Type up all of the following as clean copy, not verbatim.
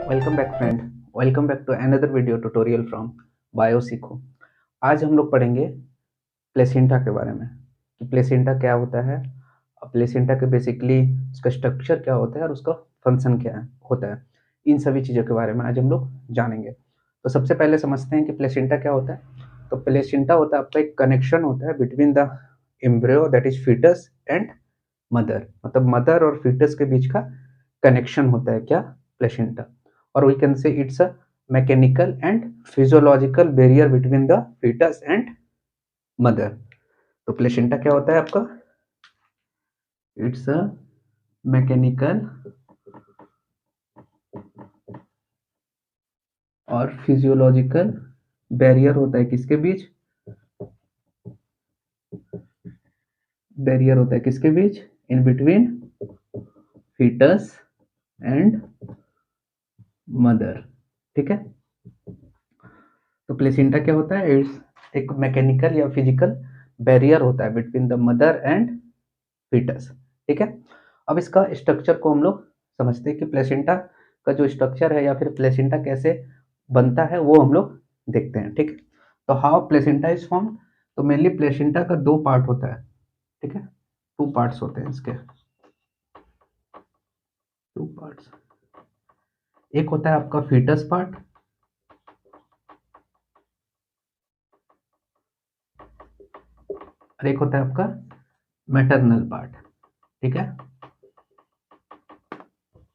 Welcome back friend. Welcome back to another video tutorial from Bio सीखो। आज हम लोग पढ़ेंगे प्लेसेंटा के बारे में कि प्लेसेंटा क्या होता है, प्लेसेंटा के बेसिकली उसका स्ट्रक्चर क्या होता है और उसका फंक्शन क्या होता है। इन सभी चीज़ों के बारे में आज हम लोग जानेंगे। तो सबसे पहले समझते हैं कि प्लेसेंटा क्या होता है। तो प्लेसेंटा होता है आपका एक कनेक्शन होता है between the embryo that is foetus and mother, मतलब मदर और फीटस के बीच का कनेक्शन होता है क्या, प्लेसेंटा। और we can say it's a mechanical and physiological barrier between the foetus and mother. तो प्लेसेंटा क्या होता है आपका, इट्स अ मैकेनिकल और फिजियोलॉजिकल बैरियर होता है किसके बीच, बैरियर होता है किसके बीच, in between foetus and mother. ठीक है। तो प्लेसेंटा क्या होता है, इट्स एक मैकेनिकल या फिजिकल बैरियर होता है between the mother and foetus. ठीक है। अब इसका स्ट्रक्चर को हम लोग समझते हैं कि प्लेसेंटा का जो स्ट्रक्चर है या फिर प्लेसेंटा कैसे बनता है वो हम लोग देखते हैं। ठीक है। तो हाउ प्लेसेंटा इज फॉर्म। तो मेनली प्लेसेंटा का दो पार्ट होता है। ठीक है, टू पार्ट्स होते हैं इसके, टू पार्ट्स। एक होता है आपका फीटस पार्ट और एक होता है आपका मैटरनल पार्ट। ठीक है,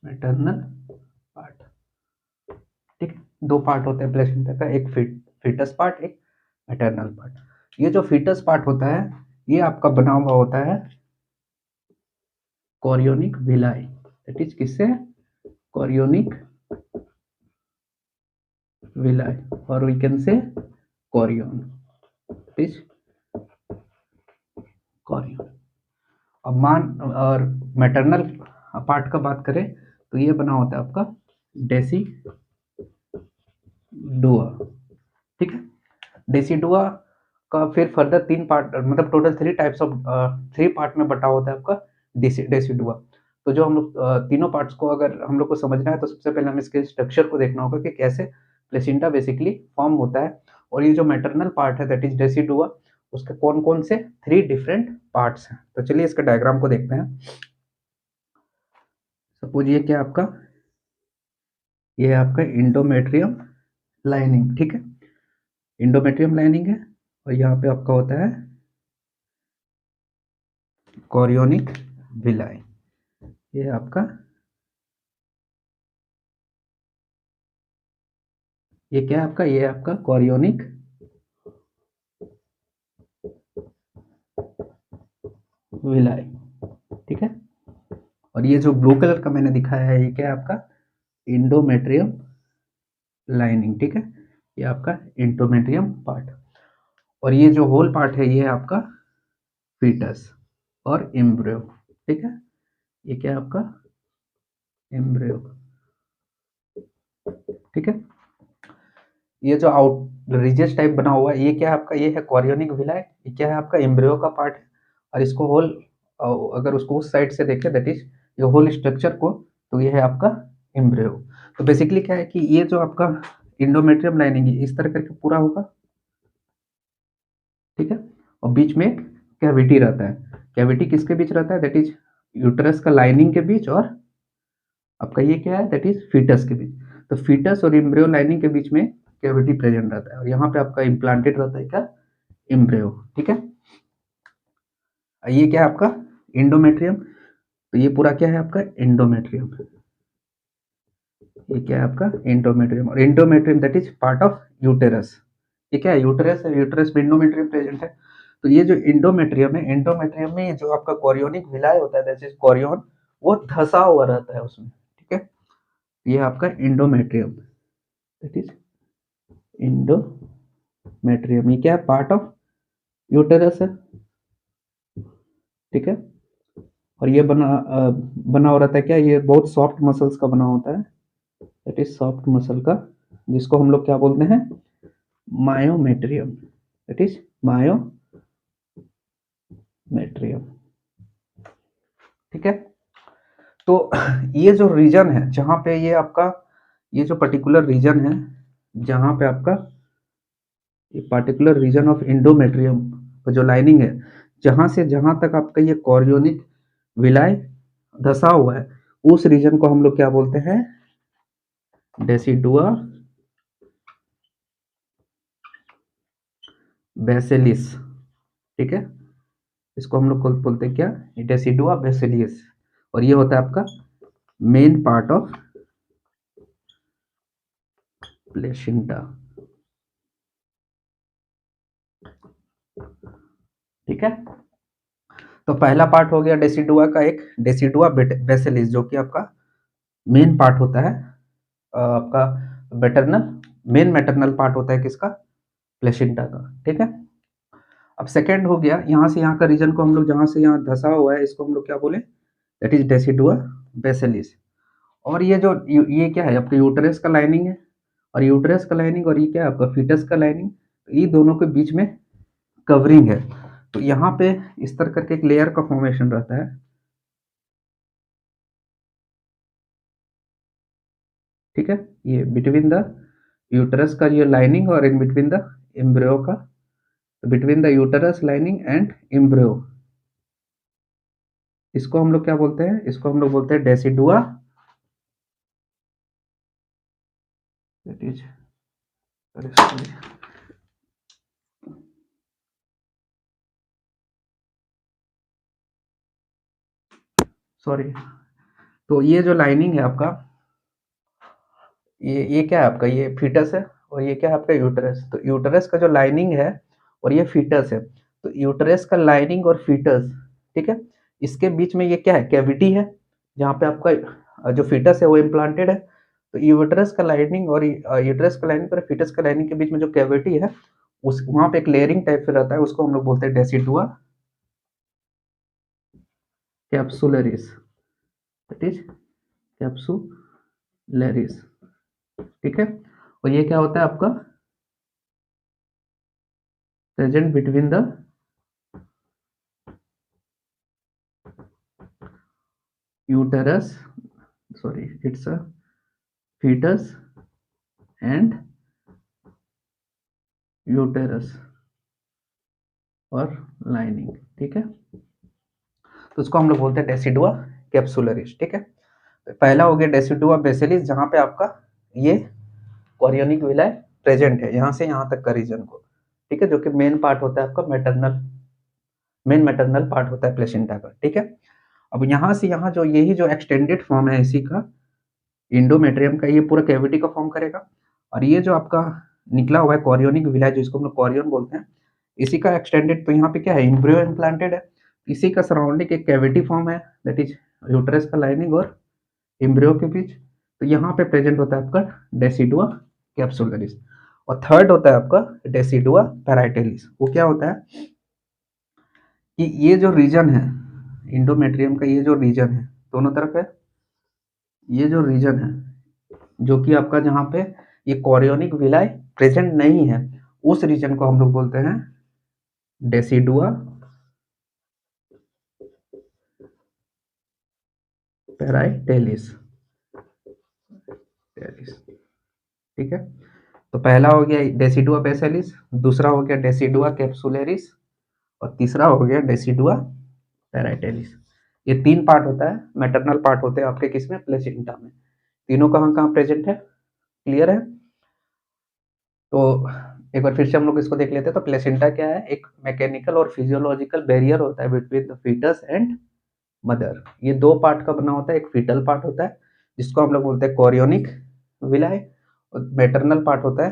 मैटरनल पार्ट। ठीक है, दो पार्ट होते हैं प्लेसेंटा का, एक फीटस पार्ट, एक मैटरनल पार्ट। ये जो फीटस पार्ट होता है ये आपका बना हुआ होता है कोरियोनिक विलाई, दैट इज किससे, कोरियोनिक विलाई, और we can say chorion, is chorion. अब मान और मैटरनल पार्ट का बात करें तो ये बना होता है आपका डेसी डुआ। ठीक है, डेसिडुआ का फिर फर्दर तीन पार्ट, मतलब total three types of, three part में बटा होता है आपका डेसिडुआ। तो जो हम लोग तीनों पार्ट्स को अगर हम लोग को समझना है तो सबसे पहले हमें इसके स्ट्रक्चर को देखना होगा कि कैसे प्लेसेंटा बेसिकली फॉर्म होता है। और ये जो मैटरनल पार्ट है दैट इज डेसिडुआ, उसके कौन कौन से थ्री डिफरेंट पार्ट्स हैं। तो चलिए इसके डायग्राम को देखते हैं। सपोज ये क्या आपका, ये है आपका इंडोमेट्रियम लाइनिंग। ठीक है, इंडोमेट्रियम लाइनिंग है और यहाँ पे आपका होता है कोरियोनिक विलाई। ये आपका, ये क्या है आपका, ये आपका कोरियोनिक विलाई। ठीक है, और ये जो ब्लू कलर का मैंने दिखाया है ये क्या है आपका, इंडोमेट्रियम लाइनिंग। ठीक है, ये आपका इंडोमेट्रियम पार्ट। और ये जो होल पार्ट है ये है आपका फीटस और एम्ब्रियो। ठीक है, ये क्या है आपका एम्ब्रियो। ठीक है, ये जो आउट रिजेस टाइप बना हुआ है ये क्या है आपका, ये है कोरियोनिक विलाई। ये क्या है आपका एम्ब्रियो का पार्ट है। और इसको होल, अगर उसको उस साइड से देखें दैट इज ये होल स्ट्रक्चर को, तो ये है आपका एम्ब्रियो। तो बेसिकली क्या है कि ये जो आपका इंडोमेट्रियम लाइनिंग है इस तरह करके पूरा होगा। ठीक है, और बीच में कैविटी रहता है। कैविटी किसके बीच रहता है, दैट इज यूटरस का लाइनिंग के बीच, और आपका ये क्या है, दैट इज फीटस के बीच। तो फीटस और एम्ब्रियो लाइनिंग के बीच में कैविटी प्रेजेंट रहता है और यहाँ पे आपका इम्प्लांटेड रहता है क्या, एम्ब्रियो। ठीक है, ये क्या है आपका इंडोमेट्रियम। तो ये पूरा क्या है आपका एंडोमेट्रियम। ये क्या है आपका एंडोमेट्रियम, और endometrium that is part of uterus. ये क्या है, यूटेरस है, यूटेरस में एंडोमेट्रियम प्रेजेंट है। तो ये जो एंडोमेट्रियम है, एंडोमेट्रियम में जो आपका कोरियोनिक विलाय होता है दैट इज कोरियन, वो धसा हुआ रहता है उसमें। ठीक है, ये आपका एंडोमेट्रियम दैट इज एंडोमेट्रियम, ये क्या है पार्ट ऑफ यूटेरस है। ठीक है, और ये बना हो रहता है क्या, ये बहुत सॉफ्ट मसल्स का बना होता है, दैट इज सॉफ्ट मसल का, जिसको हम लोग क्या बोलते हैं, मायोमेट्रियम, दैट इज मायोमेट्रियम। ठीक है, तो ये जो रीजन है जहां पे ये आपका ये जो पर्टिकुलर रीजन है जहाँ पे आपका ये पर्टिकुलर रीजन ऑफ इंडोमेट्रियम का जो लाइनिंग है, जहाँ से जहाँ तक आपका ये कॉरियोनिक विलाय धसा हुआ है, उस रीजन को हम लोग क्या बोलते हैं? डेसिडुआ बेसिलिस। ठीक है, इसको हम लोग बोलते हैं क्या? Decidua basalis. और ये होता है आपका मेन पार्ट ऑफ प्लेसेंटा। ठीक है, तो पहला पार्ट हो गया डेसिडुआ का, एक डेसिडुआ बेसिलिस जो कि आपका मेन पार्ट होता है आपका मैटरनल, मेन मैटरनल पार्ट होता है किसका? प्लेसेंटा का। ठीक है, अब सेकेंड हो गया यहाँ से यहाँ का रीजन को हम लोग जहाँ से यहाँ धसा हुआ है इसको हम लोग क्या बोले? That is decidua basalis. और ये जो ये क्या है? आपका यूटरस का लाइनिंग है, और यूटरस का लाइनिंग और ये क्या है? आपका फीटस का लाइनिंग। तो ये दोनों के बीच में कवरिंग है, तो यहाँ पे इस तरह करके एक लेयर का फॉर्मेशन रहता है। ठीक है, ये बिटवीन द यूटरस का ये लाइनिंग और इन बिटवीन द एम्ब्रियो का, between the uterus lining and embryo, इसको हम लोग क्या बोलते हैं? इसको हम लोग बोलते हैं डेसिडुआ, दैट इज सॉरी। तो ये जो लाइनिंग है आपका, ये क्या है आपका? ये फीटस है, और ये क्या है आपका? यूटरस। तो यूटरस का जो लाइनिंग है और ये फीटस है, तो यूटरस का लाइनिंग और फीटस, ठीक है, इसके बीच में ये क्या है? कैविटी है, जहाँ पे आपका जो फीटस है वो इम्प्लांटेड है। तो यूटरस का लाइनिंग और यूटरस का लाइनिंग और फीटस का लाइनिंग के बीच में जो कैविटी है, उस वहाँ पे एक लेयरिंग टाइप से रहता है, उसको हम लोग बोलते हैं decidua capsularis. That is capsularis. ठीक है, और ये क्या होता है आपका? Present between the uterus, sorry, it's a fetus and uterus और लाइनिंग। ठीक है, तो उसको हम लोग बोलते हैं डेसिडुआ कैप्सुलरिस। ठीक है, तो पहला हो गया डेसिडुआ बेसिलिस, जहाँ पे आपका ये कोरियोनिक विलाय प्रेजेंट है, यहाँ से यहाँ तक का रीजन को। ठीक है, जो कि मेन पार्ट होता है आपका मैटरनल, मेन मैटरनल पार्ट होता है प्लेसेंटा का। ठीक है, अब यहाँ से यहाँ जो यही जो एक्सटेंडेड फॉर्म है इसी का इंडोमेट्रियम का, ये पूरा कैविटी का फॉर्म करेगा। और ये जो आपका निकला हुआ है कोरियोनिक विलाय, जिसको हम लोग कोरियन बोलते हैं, इसी का एक्सटेंडेड, तो यहाँ पे क्या है? एम्ब्रियो इम्प्लांटेड है, इसी का सराउंडिंग एक कैविटी फॉर्म है, दैट इज यूटरस का लाइनिंग और एम्ब्रियो के बीच। तो यहाँ पे प्रेजेंट होता है आपका डेसिडुआ कैप्सुलरिस। और थर्ड होता है आपका डेसिडुआ पैराइटेलिस। वो क्या होता है कि ये जो रीजन है इंडोमेट्रियम का, ये जो रीजन है दोनों तरफ है, ये जो रीजन है जो कि आपका जहाँ पे ये कोरियोनिक विलाय प्रेजेंट नहीं है, उस रीजन को हम लोग बोलते हैं डेसिडुआ पैराइटेलिस। ठीक है, तो पहला हो गया डेसिडुआ बेसिलिस, दूसरा हो गया डेसिडुआ कैप्सुलरिस, और तीसरा हो गया डेसिडुआ पैराइटेलिस। ये तीन पार्ट होता है, मैटरनल पार्ट होते हैं आपके किसमें? प्लेसेंटा में। तीनों कहाँ कहाँ प्रेजेंट है? क्लियर है? तो एक बार फिर से हम लोग इसको देख लेते हैं। तो प्लेसेंटा क्या है? एक मैकेनिकल और फिजियोलॉजिकल बैरियर होता है between the foetus and mother. ये दो पार्ट का बना होता है, एक फीटल पार्ट होता है जिसको हम लोग बोलते हैं कोरियोनिक विलाय, और मैटरनल पार्ट होता है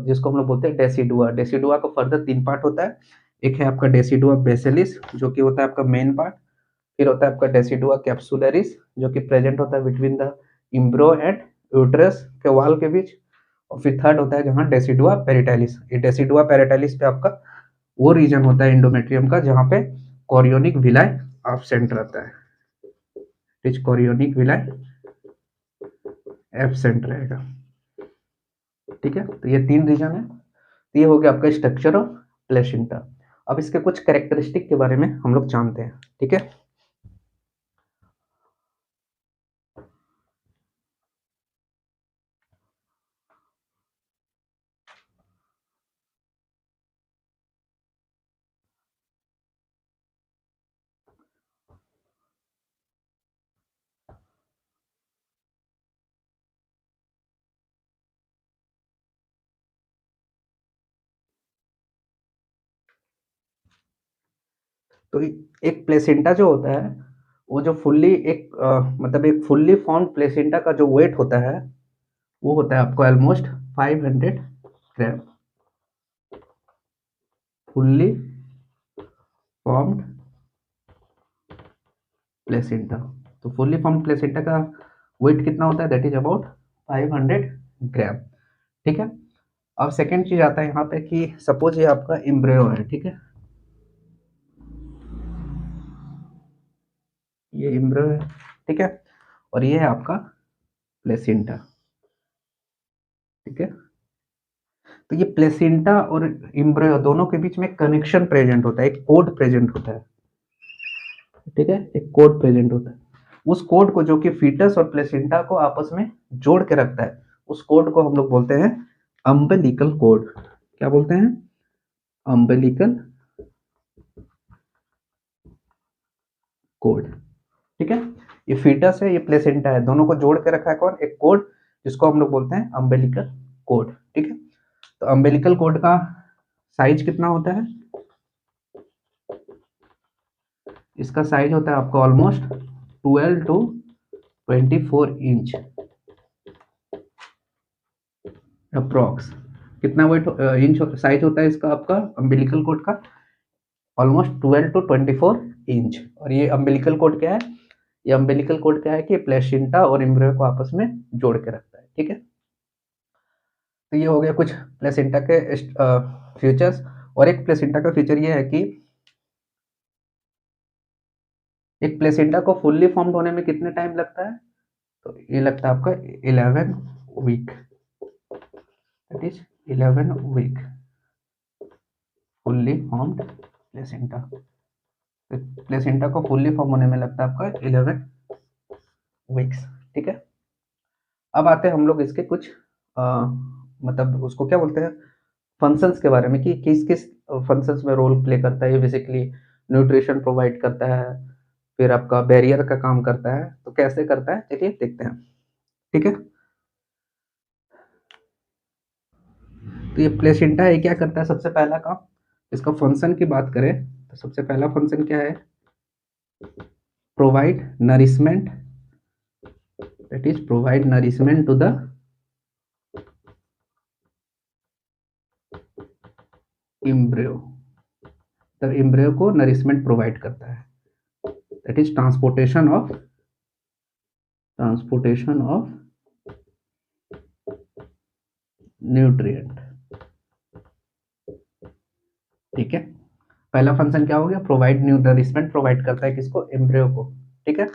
जिसको हम लोग बोलते हैं डेसिडुआ। डेसिडुआ का फर्दर तीन पार्ट होता है, एक है आपका डेसिडुआ बेसिलिस जो कि होता है आपका मेन पार्ट, फिर होता है आपका डेसिडुआ कैप्सुलरिस जो कि प्रेजेंट होता है between the embryo and uterus के वॉल के बीच, और फिर थर्ड होता है जहाँ डेसिडुआ पेरिटाइलिस। ये डेसिडुआ पेरिटाइलिस पे आपका वो रीजन होता है इंडोमेट्रियम का जहाँ पे कोरियोनिक विलाय एब्सेंट रहता है, टिच कोरियोनिक विलाय एब्सेंट रहेगा। ठीक है, तो ये तीन रीजन है। तो ये हो गया आपका स्ट्रक्चर ऑफ प्लेसेंटा। अब इसके कुछ कैरेक्टरिस्टिक के बारे में हम लोग जानते हैं। ठीक है, तो एक प्लेसेंटा जो होता है वो जो फुल्ली एक मतलब एक फुल्ली फॉर्म्ड प्लेसेंटा का जो वेट होता है वो होता है आपको ऑलमोस्ट 500 ग्राम। फुल्ली फॉर्म्ड प्लेसेंटा, तो फुल्ली फॉर्म्ड प्लेसेंटा का वेट कितना होता है, दैट इज अबाउट 500 ग्राम। ठीक है। अब सेकेंड चीज आता है यहाँ पे कि सपोज ये आपका एम्ब्रियो है, ठीक है, ये एम्ब्रियो है, ठीक है, और ये है आपका प्लेसेंटा, ठीक है। तो ये प्लेसेंटा और एम्ब्रियो दोनों के बीच में कनेक्शन प्रेजेंट होता है, एक कोड प्रेजेंट होता है, ठीक है, एक कोड प्रेजेंट होता है। उस कोड को, जो कि फीटस और प्लेसेंटा को आपस में जोड़ के रखता है, उस कोड को हम लोग बोलते हैं अम्बिलिकल कोड। क्या बोलते हैं? अम्बिलिकल कोड, ठीक है। ये फीटस है, ये प्लेसेंटा है, दोनों को जोड़ के रखा है कौन? एक कोड, जिसको हम लोग बोलते हैं अम्बिलिकल कोड, ठीक है। तो अम्बिलिकल कोड का साइज कितना होता है? इसका साइज होता है आपका ऑलमोस्ट 12 टू 24 इंच अप्रॉक्स। कितना वेट इंच साइज होता है इसका, आपका अम्बिलिकल कोड का? Almost 12 to 24 inch. और ये अम्बिलिकल कोड क्या है? ये अम्बिलिकल कोड क्या है कि प्लेसेंटा और एम्ब्रियो को आपस में जोड़ के रखता है, ठीक है। तो ये हो गया कुछ प्लेसेंटा के फीचर्स। और एक प्लेसेंटा का फीचर ये है कि एक प्लेसेंटा को फुल्ली फॉर्म्ड होने में कितने टाइम लगता है? तो ये लगता है आपका 11 week, that is 11 week fully formed placenta. Placenta को फुल्ली फॉर्म होने में लगता है आपका 11 वीक्स, ठीक है। अब आते हैं हम लोग इसके कुछ मतलब उसको क्या बोलते हैं, फंक्शंस के बारे में, कि किस किस फंक्शंस में रोल प्ले करता है ये। बेसिकली न्यूट्रिशन प्रोवाइड करता है, फिर आपका बैरियर का काम करता है। तो कैसे करता है चलिए देखते हैं, ठीक है। तो ये प्लेसेंटा है, क्या करता है? सबसे पहला काम, इसका फंक्शन की बात करें तो सबसे पहला फंक्शन क्या है? Provide nourishment, that is provide nourishment to the embryo. तब एम्ब्रियो को नरिशमेंट प्रोवाइड करता है, that is transportation of nutrient, ठीक है। पहला फंक्शन क्या हो गया? प्रोवाइड नरिशमेंट प्रोवाइड करता है किसको? एम्ब्रियो को, ठीक है।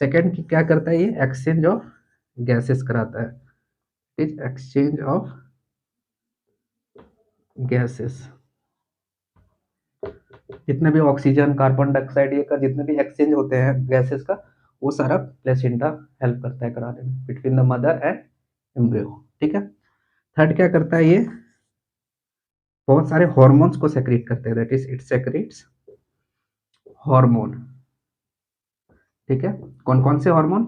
सेकंड क्या करता है? ये एक्सचेंज ऑफ गैसेस कराता है, इज एक्सचेंज ऑफ गैसेस। जितने भी ऑक्सीजन, कार्बन डाइऑक्साइड, ये का जितने भी एक्सचेंज होते हैं गैसेस का, वो सारा प्लेसेंटा हेल्प करता है कराने में, between the mother and embryo, ठीक है। थर्ड क्या करता है? ये बहुत सारे हॉर्मोन्स को सेक्रेट करते हैं, that is it secrets hormone, ठीक है। कौन कौन से हार्मोन?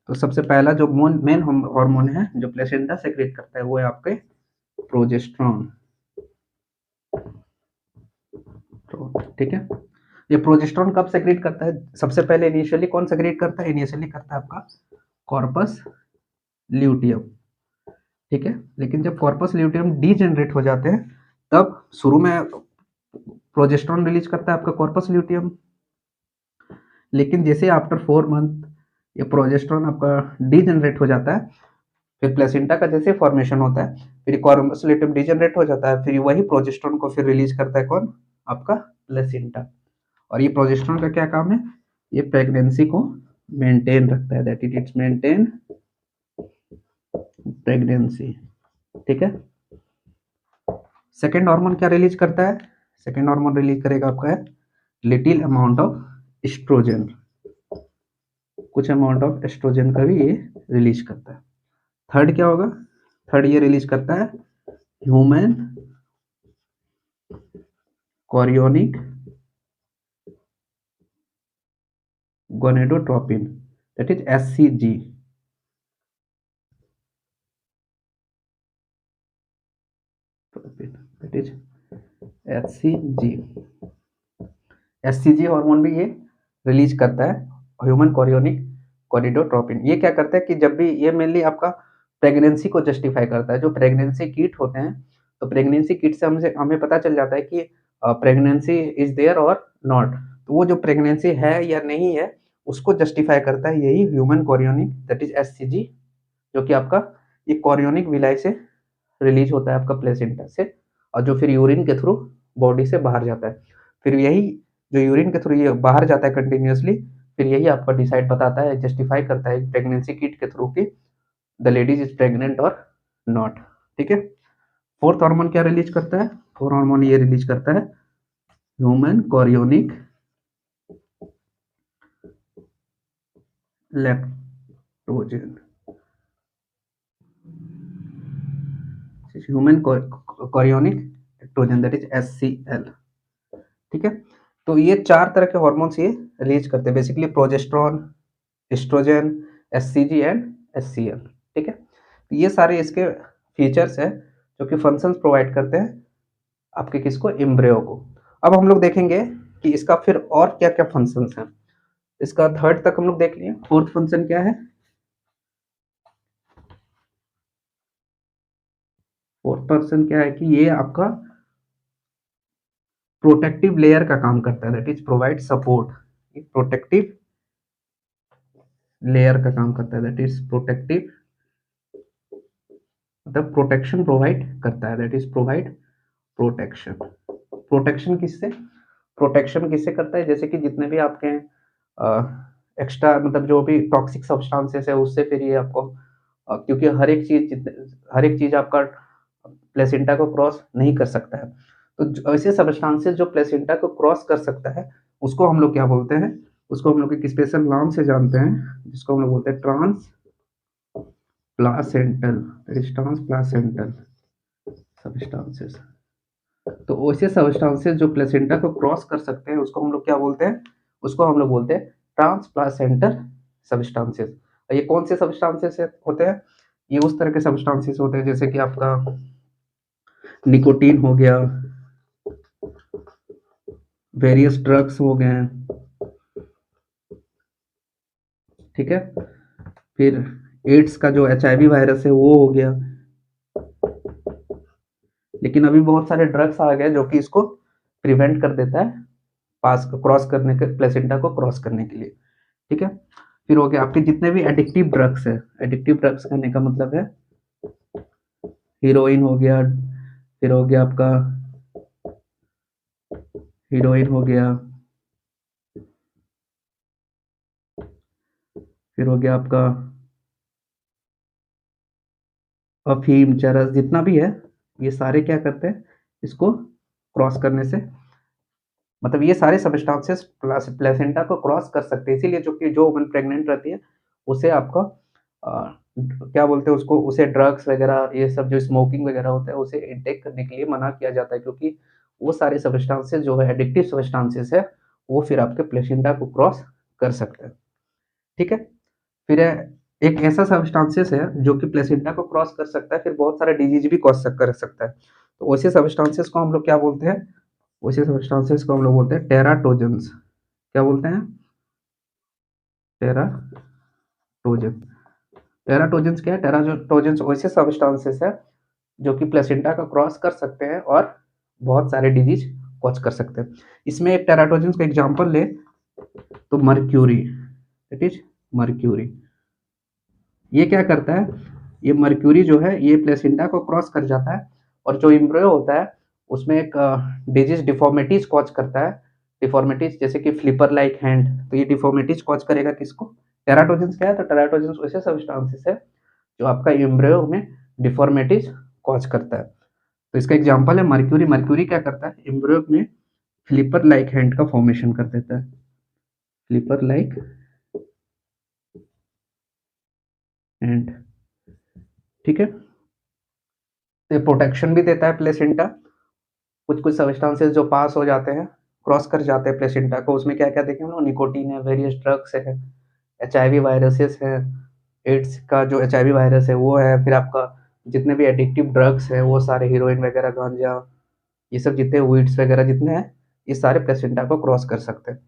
तो सबसे पहला जो मेन हार्मोन है जो प्लेसेंटा सेक्रेट करता है वो है आपके प्रोजेस्टेरॉन, ठीक है। ये प्रोजेस्टेरॉन कब सेक्रेट करता है? सबसे पहले इनिशियली कौन सेक्रेट करता है? इनिशियली करता है आपका कॉर्पस ल्यूटियम, ठीक है। लेकिन जब कॉर्पस ल्यूटियम डीजेनरेट हो जाते हैं तब शुरू में प्रोजेस्टेरॉन रिलीज करता है आपका कॉर्पस ल्यूटियम, लेकिन जैसे आफ्टर 4 मंथ ये प्रोजेस्टेरॉन आपका डीजेनरेट हो जाता है, फिर प्लेसेंटा का जैसे फॉर्मेशन होता है, फिर कॉर्पस ल्यूटियम डीजेनरेट हो जाता है, फिर वही प्रोजेस्टेरॉन को फिर रिलीज करता है कौन? आपका प्लेसेंटा। और ये प्रोजेस्टेरॉन का क्या काम है? ये प्रेगनेंसी को मेंटेन रखता है, that is it's maintain pregnancy, ठीक है। सेकेंड हार्मोन क्या रिलीज करता है? सेकेंड हार्मोन रिलीज करेगा आपका है लिटिल अमाउंट ऑफ एस्ट्रोजन, कुछ अमाउंट ऑफ एस्ट्रोजन का भी ये रिलीज करता है। थर्ड क्या होगा? थर्ड ये रिलीज करता है human chorionic gonadotropin, that is SCG, that is HCG. SCG hormone भी ये रिलीज करता है, ह्यूमन कोरियोनिक गोनाडोट्रोपिन। ये क्या करता है कि जब भी ये मेनली आपका प्रेगनेंसी को जस्टिफाई करता है। जो प्रेगनेंसी किट होते हैं, तो प्रेगनेंसी किट से हमें पता चल जाता है कि प्रेगनेंसी इज देयर और नॉट। तो वो जो प्रेगनेंसी है या नहीं है, उसको जस्टिफाई करता है यही human chorionic, that is SCG, जो कि आपका ये कोरियोनिक विलाई से रिलीज होता है आपका प्लेसेंटा से, और जो फिर यूरिन के थ्रू बॉडी से बाहर जाता है। फिर यही जो यूरिन के थ्रू ये बाहर जाता है कंटिन्यूअसली, फिर यही आपका डिसाइड बताता है, जस्टिफाई करता है प्रेगनेंसी किट के थ्रू कि द लेडीज इज प्रेग्नेंट और नॉट। ठीक है। फोर्थ हार्मोन क्या रिलीज करता है? फोर्थ हार्मोन ये रिलीज करता है human chorionic lactogen, human chorionic lactogen, that is HCL. ठीक है। तो ये चार तरह के हार्मोन्स ये रिलीज करते हैं basically, progesterone, oestrogen, HCG and HCL. ठीक है। तो ये सारे इसके फीचर्स हैं जो कि फंक्शंस प्रोवाइड करते हैं आपके किसको, एम्ब्रियो को। अब हम लोग देखेंगे कि इसका फिर और क्या क्या फंक्शंस हैं। इसका थर्ड तक हम लोग देख लिए। फोर्थ फंक्शन क्या है? फोर्थ फंक्शन क्या है कि ये आपका प्रोटेक्टिव लेयर का काम करता है, that is provide support. Protective layer का काम करता है, दैट इज प्रोटेक्टिव, मतलब प्रोटेक्शन प्रोवाइड करता है, that is provide protection. Protection किससे? प्रोटेक्शन किससे करता है? जैसे कि जितने भी आपके एक्स्ट्रा मतलब जो भी टॉक्सिक सब्सटेंसेस है उससे फिर ये आपको क्योंकि हर एक चीज आपका प्लेसेंटा को क्रॉस नहीं कर सकता है। तो ऐसे सब्सटेंसेस जो प्लेसेंटा को क्रॉस कर सकता है उसको हम लोग क्या बोलते हैं? उसको हम लोग एक स्पेशल नाम से जानते हैं, जिसको हम लोग बोलते हैं transplacental, transplacental substances. तो वैसे सब्सटेंसेस जो प्लेसेंटा को क्रॉस कर सकते हैं उसको हम लोग क्या बोलते हैं? उसको हम लोग बोलते हैं ट्रांसप्लासेंटल सब्सटेंसेस। ये कौन से सब्सटेंसेस होते हैं? ये उस तरह के सब्सटेंसेस होते हैं जैसे कि आपका निकोटीन हो गया, वेरियस ड्रग्स हो गए, ठीक है। फिर एड्स का जो एचआईवी वायरस है वो हो गया। लेकिन अभी बहुत सारे ड्रग्स आ गए जो कि इसको प्रिवेंट कर देता है पास क्रॉस करने के, प्लेसेंटा को क्रॉस करने के लिए। ठीक है। फिर हो गया आपके जितने भी एडिक्टिव ड्रग्स है, एडिक्टिव ड्रग्स कहने का मतलब है हीरोइन हो गया, फिर हो गया आपका हीरोइन हो गया, फिर हो गया आपका अफीम, चरस, जितना भी है ये सारे क्या करते हैं इसको क्रॉस करने से, मतलब ये सारे सब्सटेंसेस प्लेसेंटा को क्रॉस कर सकते हैं। इसीलिए जो कि जो वुमन प्रेग्नेंट रहती है उसे आपका क्या बोलते हैं उसको, उसे ड्रग्स वगैरह ये सब जो स्मोकिंग वगैरह होता है उसे इनटेक करने के लिए मना किया जाता है, क्योंकि वो सारे सब्सटेंसेस जो है एडिक्टिव सब्सटेंसेस है वो फिर आपके प्लेसेंटा को क्रॉस कर सकते हैं। ठीक है। फिर एक ऐसा सब्सटेंसेस है जो कि प्लेसेंटा को क्रॉस कर सकता है, फिर बहुत सारा डिजीज भी कॉज कर सकता है। तो वैसे सब्सटेंसेस को हम लोग क्या बोलते हैं? वैसे सब्सटेंसेस को हम लोग बोलते हैं टेराटोजेंस। क्या बोलते हैं? टेराटोजन। टेराटोजेंस क्या है? टेराटोजेंस वैसे सब्सटेंसेस है जो कि प्लेसेंटा का क्रॉस कर सकते हैं और बहुत सारे डिजीज कॉज कर सकते हैं। इसमें एक टेराटोजेंस का एग्जांपल ले तो मर्क्यूरी, इट इज मर्क्यूरी। ये क्या करता है? ये मर्क्यूरी जो है ये प्लेसेंटा को क्रॉस कर जाता है और जो एम्ब्रियो होता है उसमें एक डिजीज डिफॉर्मिटीज कॉज करता है। डिफॉर्मिटीज जैसे कि फ्लिपर लाइक हैंड, तो ये डिफॉर्मिटीज कॉज करेगा किसको? टेराटोजेंस। क्या है? तो टेराटोजेंस वैसे सब्सटेंसेस है जो आपका एम्ब्रियो में डिफॉर्मिटीज कॉज करता है। तो इसका एग्जांपल है मर्क्यूरी। मर्क्यूरी क्या करता है? एम्ब्रियो में फ्लिपर लाइक हैंड का फॉर्मेशन कर देता है, फ्लिपर लाइक हैंड। ठीक है। तो ये प्रोटेक्शन भी देता है प्लेसेंटा। कुछ कुछ सब्सटेंसेस जो पास हो जाते हैं, क्रॉस कर जाते हैं प्लेसेंटा को, उसमें क्या क्या देखें हम लोग, निकोटीन है, वेरियस ड्रग्स है, एचआईवी वायरसेस है, एड्स का जो एचआईवी वायरस है वो है, फिर आपका जितने भी एडिक्टिव ड्रग्स है वो सारे, हीरोइन वगैरह, गांजा, ये सब जितने वीड्स वगैरह जितने हैं ये सारे प्लेसेंटा को क्रॉस कर सकते हैं।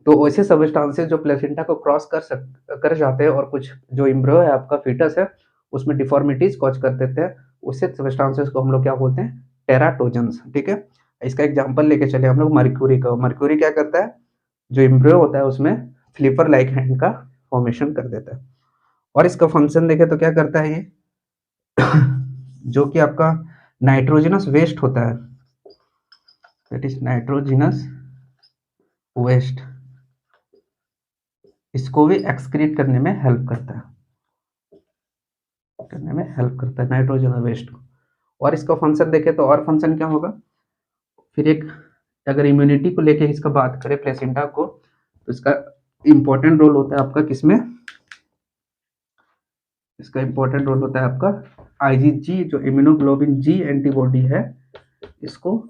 तो वैसे सबस्टांसेस जो प्लेसेंटा को क्रॉस कर जाते हैं और कुछ जो एम्ब्रियो है आपका फीटस है उसमें डिफॉर्मिटीज कॉज कर देते हैं, उसे सबस्टांसेस को हम लोग क्या बोलते हैं, टेराटोजन्स। ठीक है, इसका एग्जांपल लेके चले हम लोग मर्क्यूरी का। मर्क्यूरी क्या करता है, जो एम्ब्रियो होता है उसमें फ्लिपर लाइक हैंड का फॉर्मेशन कर देता है। और इसका फंक्शन देखें तो क्या करता है ये जो कि आपका नाइट्रोजनस वेस्ट होता है, दैट इज नाइट्रोजनस वेस्ट, इसको भी एक्सक्रीट करने में हेल्प करता है, नाइट्रोजन वेस्ट को। और इसका फंक्शन देखें तो और फंक्शन क्या होगा, फिर एक अगर इम्यूनिटी को लेके इसका बात करें प्लेसेंटा को, तो इसका इंपॉर्टेंट रोल होता है आपका किसमें, इसका इंपॉर्टेंट रोल होता है आपका आईजीजी, जो इम्यूनोग्लोबिन जी एंटीबॉडी है, इसको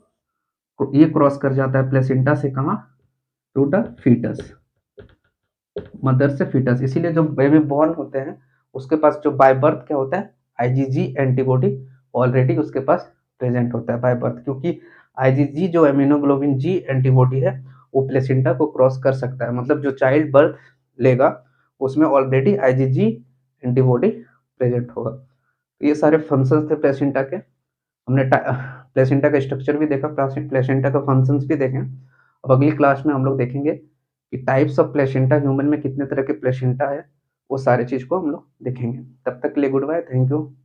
ये क्रॉस कर जाता है प्लेसेंटा से कहाँ, टू द फीटस, मदर से फीटस। इसीलिए जो बेबी बॉर्न होते हैं उसके पास जो बाय बर्थ क्या होता है, आईजीजी एंटीबॉडी ऑलरेडी उसके पास प्रेजेंट होता है बाय बर्थ, क्योंकि आईजीजी जो इम्यूनोग्लोबिन जी एंटीबॉडी है वो प्लेसेंटा को क्रॉस कर सकता है, मतलब जो चाइल्ड बर्थ लेगा उसमें ऑलरेडी आईजीजी एंटीबॉडी प्रेजेंट होगा। तो ये सारे फंक्शंस थे प्लेसेंटा के। हमने प्लेसेंटा का स्ट्रक्चर भी देखा, प्लेसेंटा का फंक्शंस भी देखे। अब अगली क्लास में हम लोग देखेंगे कि टाइप्स ऑफ प्लेसेंटा, ह्यूमन में कितने तरह के प्लेसेंटा है, वो सारे चीज को हम लोग देखेंगे। तब तक के लिए गुड बाय, थैंक यू।